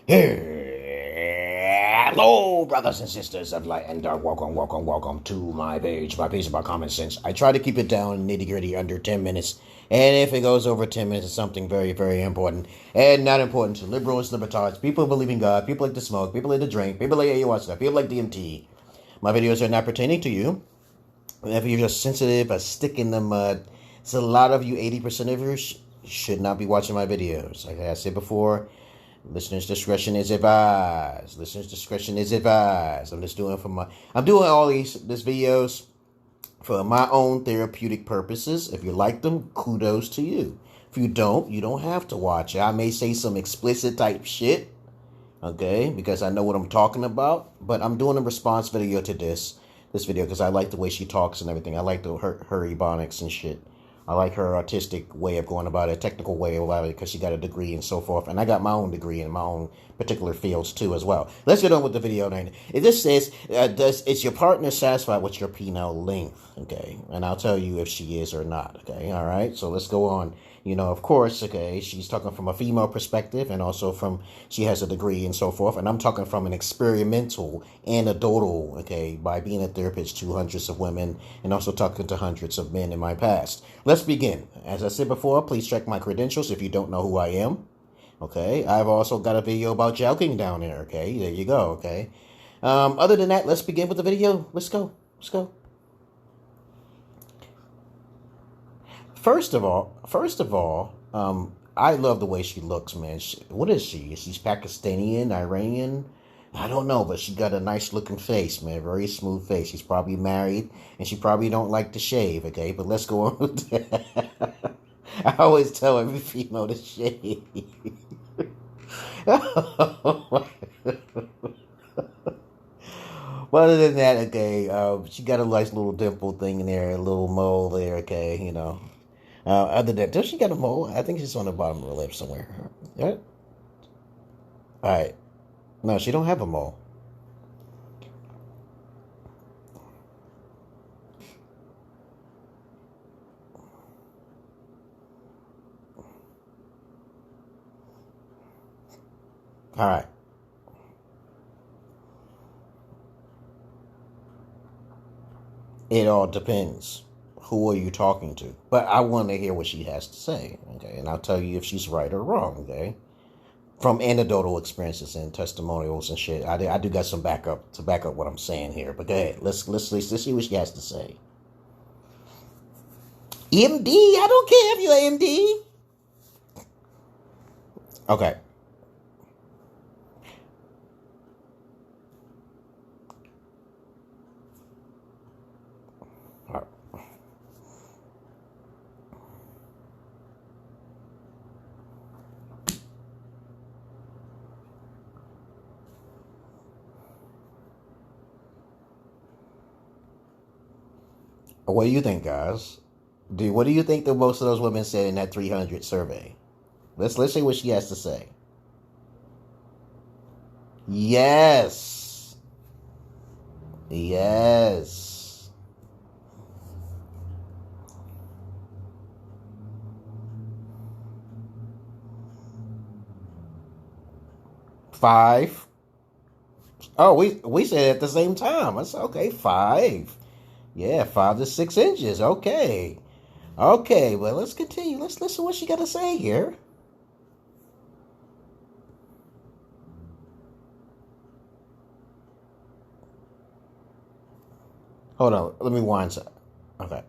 Hello, brothers and sisters of light and dark. Welcome to my page. My page about common sense. I try to keep it down nitty gritty under 10 minutes. And if it goes over 10 minutes, it's something very, very important. And not important to liberals, libertards, people who believe in God, people like to smoke, people like to drink, people like ayahuasca, people like DMT. My videos are not pertaining to you. If you're just sensitive, a stick in the mud. So a lot of you, 80% of you, should not be watching my videos. Like I said before, listeners' discretion is advised. Listeners' discretion is advised. I'm doing all these videos for my own therapeutic purposes. If you like them, kudos to you. If you don't have to watch it. I may say some explicit type shit, okay, because I know what I'm talking about. But I'm doing a response video to this video because I like the way she talks and everything. I like her ebonics and shit. I like her artistic way of going about it, technical way about it, because she got a degree and so forth. And I got my own degree in my own particular fields too as well. Let's get on with the video now. This says, is your partner satisfied with your penile length? Okay. And I'll tell you if she is or not. Okay. All right. So let's go on. You know, of course, okay, she's talking from a female perspective and also she has a degree and so forth. And I'm talking from an experimental, anecdotal, okay, by being a therapist to hundreds of women and also talking to hundreds of men in my past. Let's begin. As I said before, please check my credentials if you don't know who I am. Okay, I've also got a video about joking down there. Okay, there you go. Okay. Other than that, let's begin with the video. Let's go. First of all, I love the way she looks, man. What is she? She's Pakistani, Iranian? I don't know, but she got a nice looking face, man. Very smooth face. She's probably married, and she probably don't like to shave, okay? But let's go on with that. I always tell every female to shave. But other than that, okay, she got a nice little dimple thing in there, a little mole there, okay, you know. Other than that, does she got a mole? I think it's on the bottom of her lip somewhere. Yeah. All right. No, she don't have a mole. All right. It all depends. Who are you talking to? But I want to hear what she has to say, okay? And I'll tell you if she's right or wrong, okay? From anecdotal experiences and testimonials and shit, I do got some backup to back up what I'm saying here. But go ahead, let's see what she has to say. MD, I don't care if you're MD. Okay. What do you think, guys? What do you think that most of those women said in that 300 survey? Let's see what she has to say. Yes. 5. Oh, we said it at the same time. I said, okay, 5. Yeah, 5 to 6 inches. Okay. Well, let's continue. Let's listen to what she got to say here. Hold on. Let me wind up. Okay.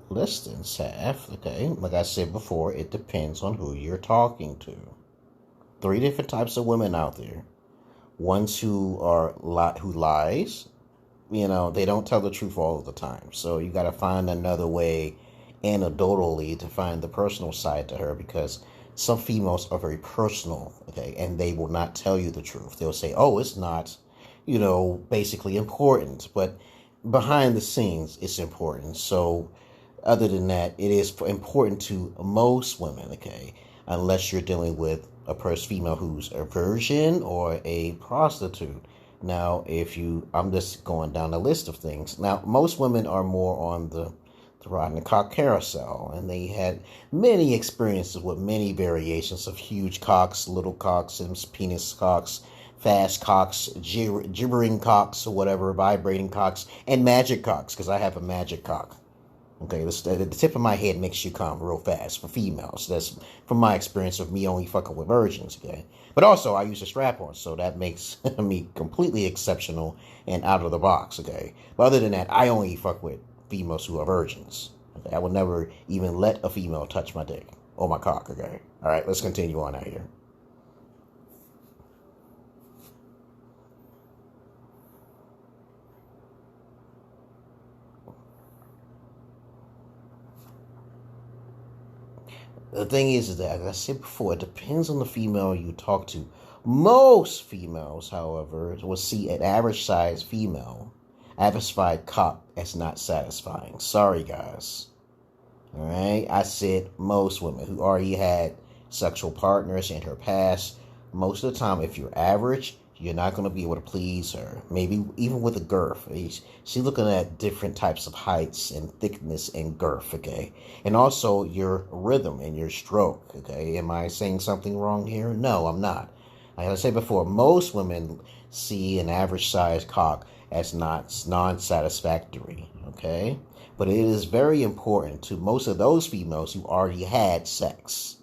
Listen, Saf, okay, like I said before, it depends on who you're talking to. 3 different types of women out there. Ones who lies, you know, they don't tell the truth all of the time. So you got to find another way, anecdotally, to find the personal side to her, because some females are very personal, okay, and they will not tell you the truth. They'll say, oh, it's not, you know, basically important, but behind the scenes, it's important. So other than that, it is important to most women, okay, unless you're dealing with a female who's a virgin or a prostitute. Now, I'm just going down the list of things. Now, most women are more on the riding the cock carousel, and they had many experiences with many variations of huge cocks, little cocks, and penis cocks, fast cocks, gibbering cocks, or whatever, vibrating cocks, and magic cocks, because I have a magic cock. Okay, the tip of my head makes you come real fast for females. That's from my experience of me only fucking with virgins, okay? But also, I use a strap-on, so that makes me completely exceptional and out of the box, okay? But other than that, I only fuck with females who are virgins. Okay? I would never even let a female touch my dick or my cock, okay? All right, let's continue on out here. The thing is that, as I said before, it depends on the female you talk to. Most females, however, will see an average size female, average size cock as not satisfying. Sorry, guys. Alright? I said most women who already had sexual partners in her past. Most of the time, if you're average, you're not going to be able to please her. Maybe even with a girth. She's looking at different types of heights and thickness and girth, okay? And also your rhythm and your stroke, okay? Am I saying something wrong here? No, I'm not. Like I said before, most women see an average size cock as non-satisfactory, okay? But it is very important to most of those females who already had sex.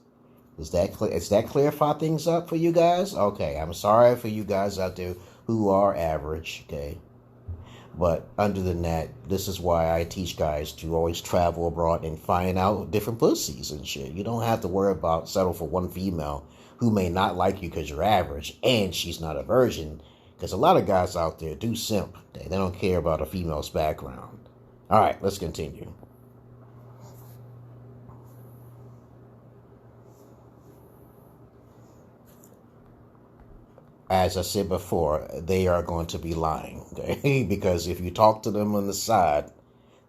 Is that clear? Does that clarify things up for you guys? Okay, I'm sorry for you guys out there who are average, okay? But other than that, this is why I teach guys to always travel abroad and find out different pussies and shit. You don't have to worry about settle for one female who may not like you because you're average and she's not a virgin. Because a lot of guys out there do simp. They don't care about a female's background. All right, let's continue. As I said before, they are going to be lying, okay? Because if you talk to them on the side,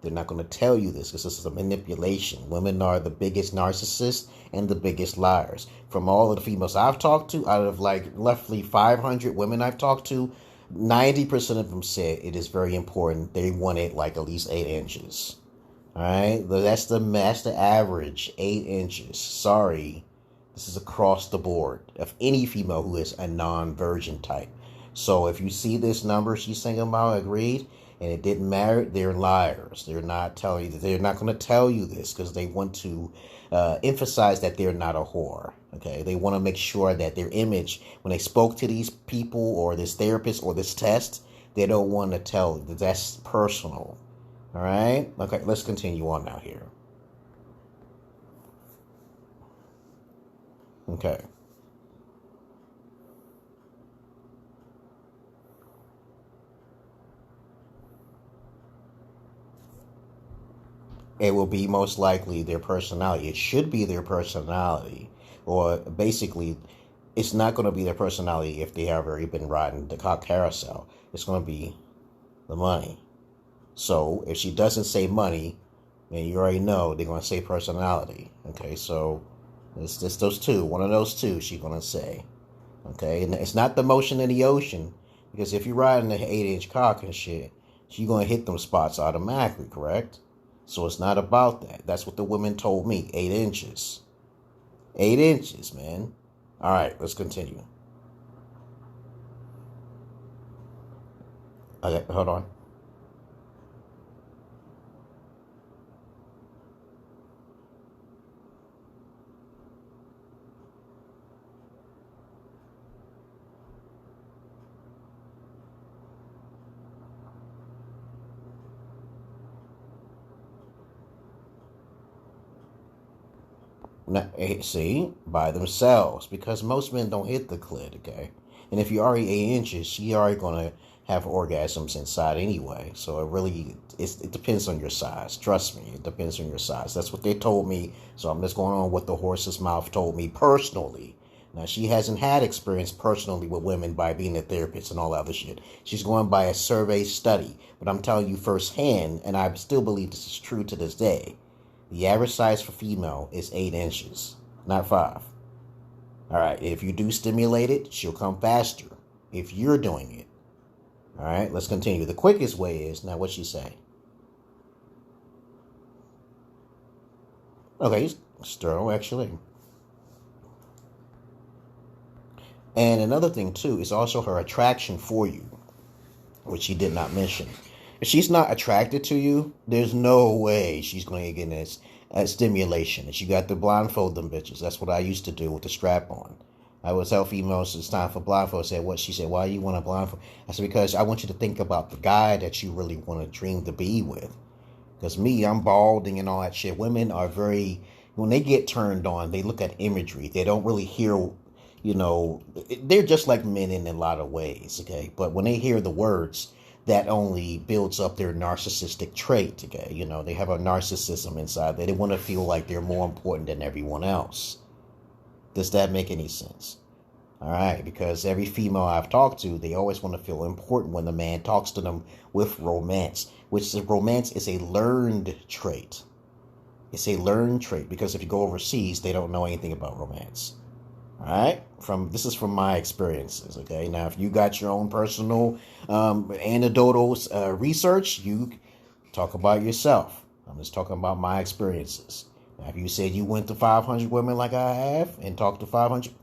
they're not going to tell you this because this is a manipulation. Women are the biggest narcissists and the biggest liars. From all of the females I've talked to, out of like roughly 500 women I've talked to, 90% of them said it is very important. They want it like at least 8 inches. All right? That's the average, 8 inches. Sorry. This is across the board of any female who is a non-virgin type. So if you see this number she's saying about agreed, and it didn't matter, they're liars. They're not telling you. They're not going to tell you this because they want to emphasize that they're not a whore. Okay, they want to make sure that their image, when they spoke to these people or this therapist or this test, they don't want to tell you. That's personal. All right. Okay, let's continue on now here. Okay. It will be most likely their personality. It should be their personality. Or basically, it's not going to be their personality if they have already been riding the cock carousel. It's going to be the money. So if she doesn't say money, then you already know they're going to say personality. Okay, so it's just those two. One of those two she's going to say. Okay, and it's not the motion in the ocean. Because if you're riding an 8-inch cock and shit, she's going to hit them spots automatically, correct? So it's not about that. That's what the women told me. 8 inches. 8 inches, man. All right, let's continue. Okay, hold on. Now, see, by themselves, because most men don't hit the clit, okay? And if you're already 8 inches, you're already going to have orgasms inside anyway. So it depends on your size. Trust me, it depends on your size. That's what they told me. So I'm just going on what the horse's mouth told me personally. Now, she hasn't had experience personally with women by being a therapist and all that other shit. She's going by a survey study. But I'm telling you firsthand, and I still believe this is true to this day. The average size for female is 8 inches, not 5. All right, if you do stimulate it, she'll come faster if you're doing it. All right, let's continue. The quickest way is, now what's she say? Okay, sterile, actually. And another thing, too, is also her attraction for you, which she did not mention. If she's not attracted to you, there's no way she's going to get this stimulation. And she got to blindfold them bitches. That's what I used to do with the strap on. I would tell females it's time for blindfold. She said, why do you want a blindfold? I said, because I want you to think about the guy that you really want to dream to be with. Because me, I'm balding and all that shit. Women are very, when they get turned on, they look at imagery. They don't really hear, they're just like men in a lot of ways, okay? But when they hear the words, that only builds up their narcissistic trait, okay? They have a narcissism inside. They want to feel like they're more important than everyone else. Does that make any sense? All right, because every female I've talked to, they always want to feel important when the man talks to them with romance, which romance is a learned trait. It's a learned trait because if you go overseas, they don't know anything about romance. All right, this is from my experiences. Okay, now if you got your own personal anecdotal research, you talk about yourself. I'm just talking about my experiences. Now, if you said you went to 500 women like I have and talked to 500,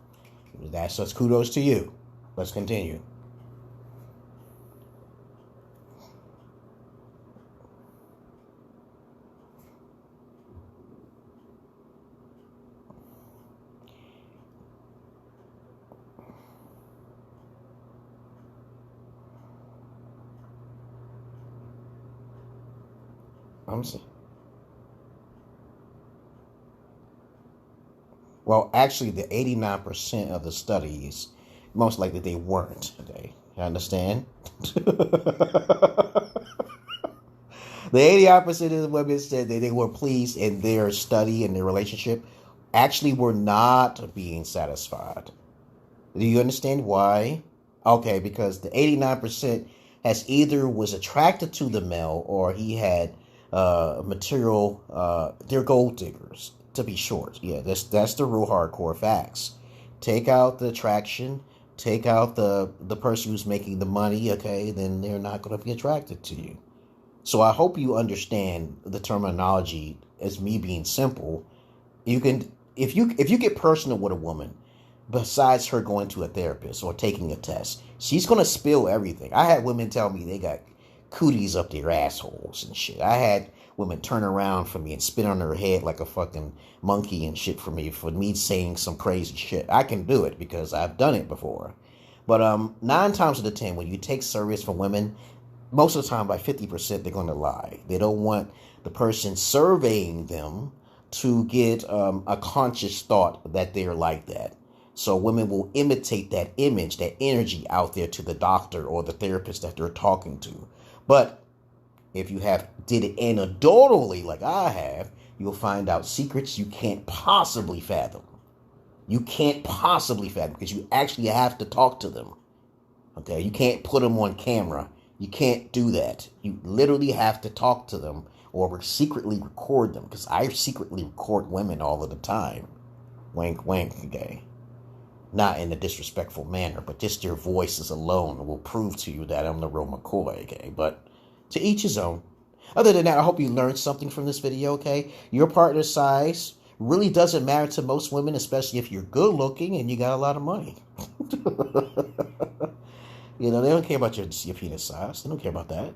that's just kudos to you. Let's continue. Well, actually, the 89% of the studies, most likely they weren't. Okay, you understand? The 89% of the women said that they were pleased in their study and their relationship, actually were not being satisfied. Do you understand why? Okay, because the 89% has either was attracted to the male or he had material, they're gold diggers, to be short. Yeah, that's the real hardcore facts. Take out the attraction, take out the person who's making the money, okay, then they're not going to be attracted to you. So I hope you understand the terminology as me being simple. You can, if you get personal with a woman, besides her going to a therapist or taking a test, she's going to spill everything. I had women tell me they got cooties up their assholes and shit. I had women turn around for me and spit on her head like a fucking monkey and shit for me saying some crazy shit. I can do it because I've done it before. But 9 times out of 10, when you take service from women, most of the time, by 50%, they're going to lie. They don't want the person surveying them to get a conscious thought that they're like that. So women will imitate that image, that energy out there to the doctor or the therapist that they're talking to. But if you did it anecdotally like I have, you'll find out secrets you can't possibly fathom. You can't possibly fathom because you actually have to talk to them. Okay, you can't put them on camera. You can't do that. You literally have to talk to them or secretly record them, because I secretly record women all of the time. Wink, wink, okay? Not in a disrespectful manner, but just their voices alone will prove to you that I'm the real McCoy, okay? But to each his own. Other than that, I hope you learned something from this video, okay? Your partner size really doesn't matter to most women, especially if you're good looking and you got a lot of money. They don't care about your penis size. They don't care about that.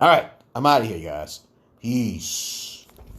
All right, I'm out of here, guys. Peace.